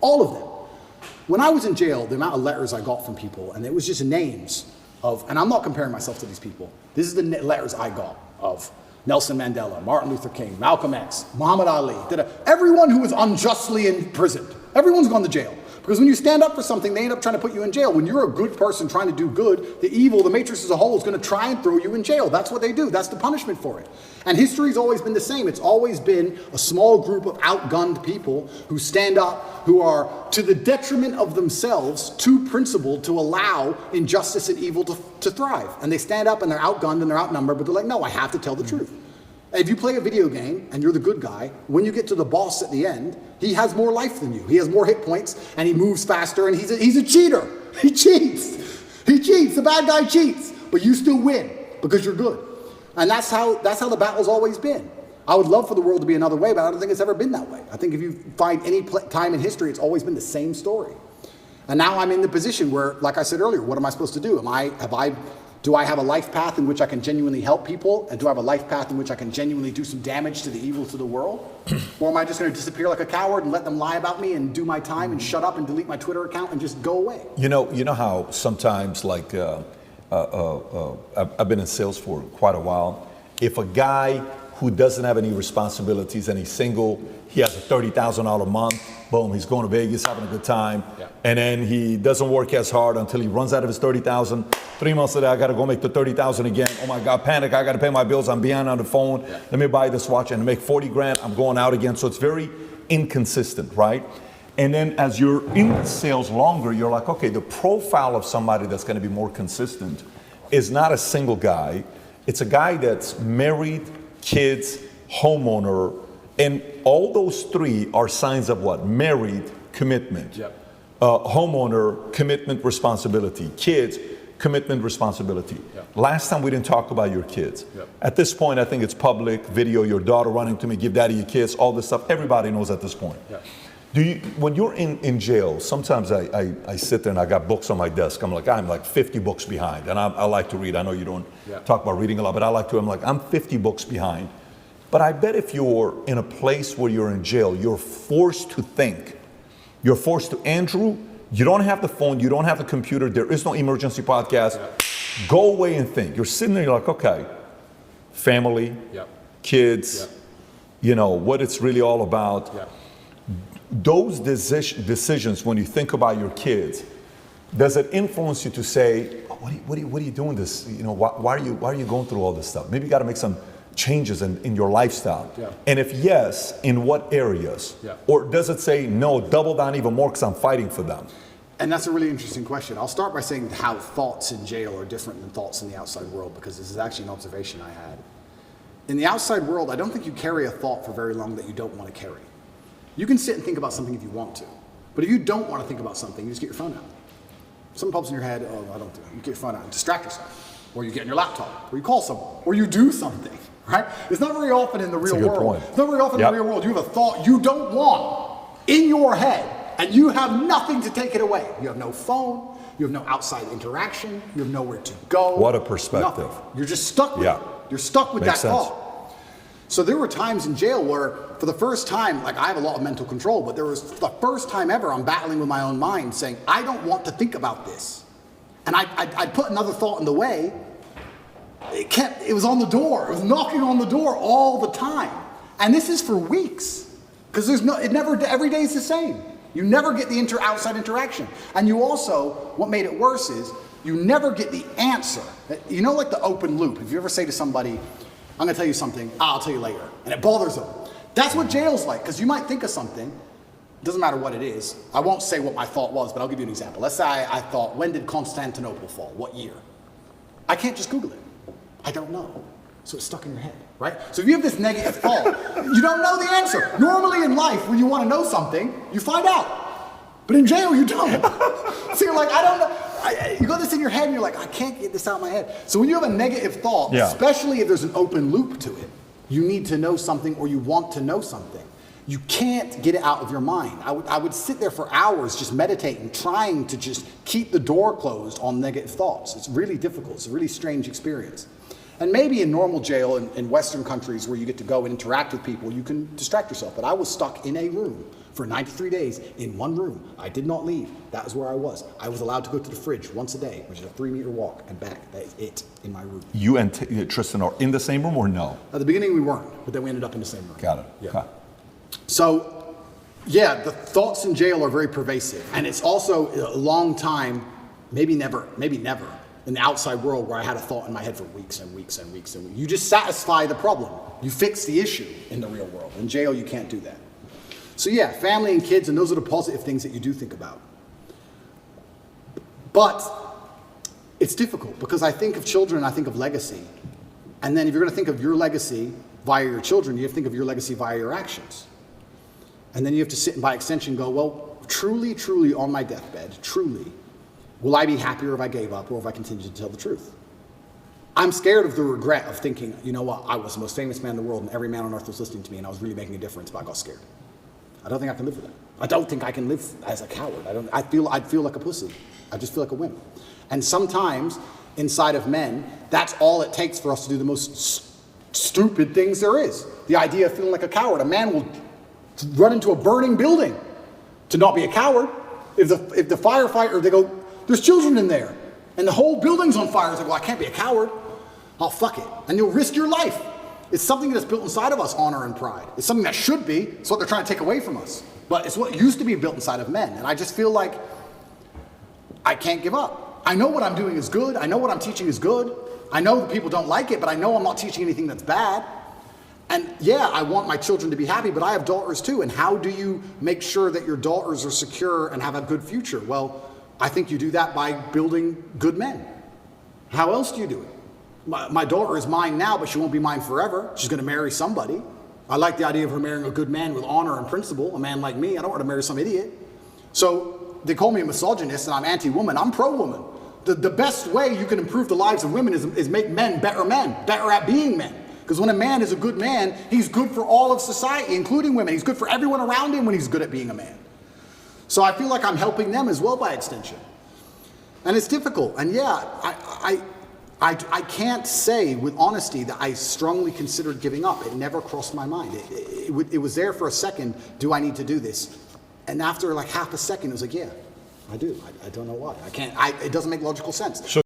All of them. When I was in jail, the amount of letters I got from people, and it was just names of, and I'm not comparing myself to these people. This is the letters I got of Nelson Mandela, Martin Luther King, Malcolm X, Muhammad Ali, everyone who was unjustly imprisoned. Everyone's gone to jail. Because when you stand up for something, they end up trying to put you in jail. When you're a good person trying to do good, the evil, the matrix as a whole is going to try and throw you in jail. That's what they do. That's the punishment for it. And history's always been the same. It's always been a small group of outgunned people who stand up, who are to the detriment of themselves, too principled to allow injustice and evil to thrive. And they stand up and they're outgunned and they're outnumbered, but they're like, no, I have to tell the truth. If you play a video game and you're the good guy, when you get to the boss at the end, he has more life than you. He has more hit points and he moves faster and he's a cheater. He cheats. He cheats. The bad guy cheats, but you still win because you're good. And that's how the battle's always been. I would love for the world to be another way, but I don't think it's ever been that way. I think if you find any time in history, it's always been the same story. And now I'm in the position where, like I said earlier, what am I supposed to do? Do I have a life path in which I can genuinely help people? And do I have a life path in which I can genuinely do some damage to the evil to the world? Or am I just going to disappear like a coward and let them lie about me and do my time and shut up and delete my Twitter account and just go away? You know how sometimes, like, I've been in sales for quite a while. If a guy who doesn't have any responsibilities and he's single, he has a $30,000 a month, boom, he's going to Vegas, having a good time, and then he doesn't work as hard until he runs out of his $30,000. 3 months later, I got to go make the $30,000 again. Oh my God, panic! I got to pay my bills. I'm behind on the phone. Let me buy this watch and make 40 grand. I'm going out again. So it's very inconsistent, right? And then as you're in sales longer, you're like, okay, the profile of somebody that's going to be more consistent is not a single guy. It's a guy that's married, kids, homeowner, and all those three are signs of what? Married, commitment. Homeowner, commitment, responsibility. Kids, commitment, responsibility. Last time we didn't talk about your kids. At this point, I think it's public video, your daughter running to me, give daddy a kiss, all this stuff. Everybody knows at this point. When you're in jail, sometimes I sit there and I got books on my desk. I'm like 50 books behind, and I like to read. I know you don't talk about reading a lot, but I like to. I'm 50 books behind. But I bet if you're in a place where you're in jail, you're forced to think. You're forced to, Andrew, you don't have the phone, you don't have the computer, there is no emergency podcast. Go away and think. You're sitting there, you're like, okay, family, kids, you know, what it's really all about. Those decisions, when you think about your kids, does it influence you to say, oh, what are you doing this? You know, why are you going through all this stuff? Maybe you got to make some changes in your lifestyle. And if yes, in what areas? Or does it say, no, double down even more because I'm fighting for them? And that's a really interesting question. I'll start by saying how thoughts in jail are different than thoughts in the outside world, because this is actually an observation I had. In the outside world, I don't think you carry a thought for very long that you don't want to carry. You can sit and think about something if you want to, but if you don't want to think about something, you just get your phone out. Something pops in your head, oh, I don't do it. You get your phone out and distract yourself, or you get on your laptop, or you call someone, or you do something, right? It's not very often in the real world. It's not very often in the real world you have a thought you don't want in your head, and you have nothing to take it away. You have no phone, you have no outside interaction, you have nowhere to go. What a perspective. Nothing. You're just stuck with it. You're stuck with that thought. So there were times in jail where, for the first time, like I have a lot of mental control, but there was the first time ever I'm battling with my own mind saying, I don't want to think about this. And I'd put another thought in the way. It was on the door. It was knocking on the door all the time. And this is for weeks. Because every day is the same. You never get the outside interaction. And you also, what made it worse is, you never get the answer. You know, like the open loop. If you ever say to somebody, I'm going to tell you something, I'll tell you later. And it bothers them. That's what jail's like, because you might think of something, doesn't matter what it is. I won't say what my thought was, but I'll give you an example. Let's say I thought, when did Constantinople fall? What year? I can't just Google it. I don't know. So it's stuck in your head, right? So if you have this negative thought, you don't know the answer. Normally in life, when you want to know something, you find out. But in jail, you don't. So you're like, I don't know. You got this in your head and you're like, I can't get this out of my head. So when you have a negative thought, especially if there's an open loop to it, you need to know something or you want to know something. You can't get it out of your mind. I would sit there for hours just meditating, trying to just keep the door closed on negative thoughts. It's really difficult. It's a really strange experience. And maybe in normal jail in Western countries where you get to go and interact with people, you can distract yourself. But I was stuck in a room for 93 days in one room. I did not leave. That was where I was. I was allowed to go to the fridge once a day, which is a 3-meter walk and back. That is it in my room. You and Tristan are in the same room or no? At the beginning we weren't, but then we ended up in the same room. Got it. Yeah. Okay. So, yeah, the thoughts in jail are very pervasive. And it's also a long time, maybe never, in the outside world where I had a thought in my head for weeks and weeks and weeks and weeks. You just satisfy the problem. You fix the issue in the real world. In jail, you can't do that. So yeah, family and kids, and those are the positive things that you do think about. But it's difficult because I think of children, I think of legacy. And then if you're going to think of your legacy via your children, you have to think of your legacy via your actions. And then you have to sit and by extension go, well, truly, truly on my deathbed, truly, will I be happier if I gave up or if I continue to tell the truth? I'm scared of the regret of thinking, you know what, I was the most famous man in the world and every man on earth was listening to me and I was really making a difference, but I got scared. I don't think I can live with that. I don't think I can live as a coward. I'd feel like a pussy. I just feel like a wimp. And sometimes inside of men, that's all it takes for us to do the most stupid things there is. The idea of feeling like a coward. A man will run into a burning building to not be a coward. If the firefighter, they go, there's children in there, and the whole building's on fire. It's like, well, I can't be a coward. Oh, fuck it. And you'll risk your life. It's something that's built inside of us, honor and pride. It's something that should be. It's what they're trying to take away from us. But it's what used to be built inside of men. And I just feel like I can't give up. I know what I'm doing is good. I know what I'm teaching is good. I know that people don't like it, but I know I'm not teaching anything that's bad. And yeah, I want my children to be happy, but I have daughters too. And how do you make sure that your daughters are secure and have a good future? Well, I think you do that by building good men. How else do you do it? My daughter is mine now, but she won't be mine forever. She's going to marry somebody. I like the idea of her marrying a good man with honor and principle, a man like me. I don't want to marry some idiot. So they call me a misogynist and I'm anti-woman. I'm pro-woman. The best way you can improve the lives of women is make men, better at being men. Because when a man is a good man, he's good for all of society, including women. He's good for everyone around him when he's good at being a man. So I feel like I'm helping them as well by extension. And it's difficult. And yeah, I can't say with honesty that I strongly considered giving up. It never crossed my mind. It was there for a second. Do I need to do this? And after like half a second, it was like, yeah, I do. I don't know why. I can't. It doesn't make logical sense.